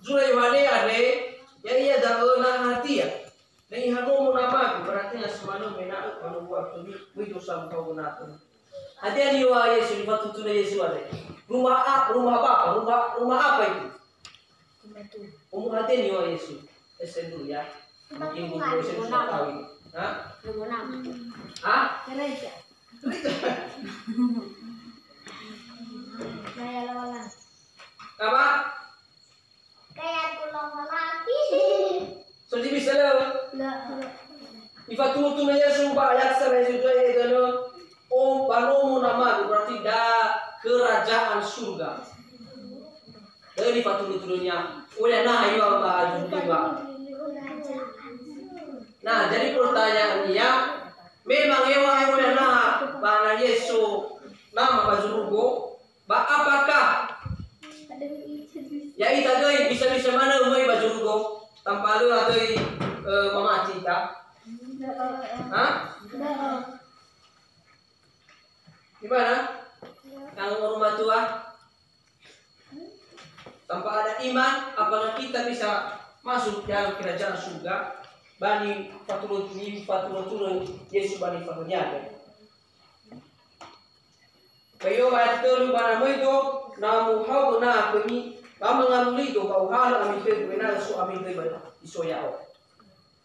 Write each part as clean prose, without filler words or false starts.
Zura Yohane ade ya iya dauna hati ya. Na ihanu mo nama berarti na semana mena kalau buat tu itu sam kau gunakan. Hati ani wa Yesus patutu na Yesus ade. Rumah apa? Rumah apa itu? Umur hati ani wa Yesus. Esen dulu ya. Mungkin bukan Yesus tahu ini. Hah? Hah? Gereja. Kayak lawan. Apa? Kayak pulau lagi. So di bisa lo. Ifatutu na Yesus ba ayat sa Yesus itu no. Om panomo nama berarti da kerajaan surga. Dari fatulutunya. Oleh nah ayo ba juga. Nah, jadi pertanyaannya memang ewa nah bana Yesus nama bajurugo ba apakah ya ita doi bisa mana umai bajurugo tanpa lu atau mama cita? Hah? Gimana? Kalau rumah tua tanpa ada iman, apakah kita bisa masuk dalam kerajaan surga? Bani fatulun Yesus bani fatulnya. Kayo ayat telu bana moito namu hau na kami kami ngamuli do kau hal ami fe bena su ami fe bana isoyao.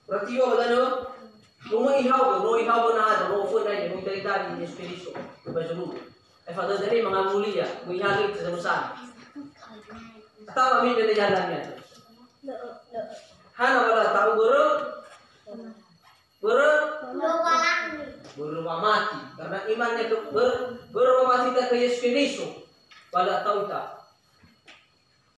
Berarti yo dano rumah ihau na ada ro fo na ni dari tadi Yesus Kristus bajulu. Father dari mengamuli ya, mihalik sebesan. Tahu ami dari jalannya. Hana wala tahu berubah mati karena imannya ke berubah mati ke Yesus Kristus pada tahu tak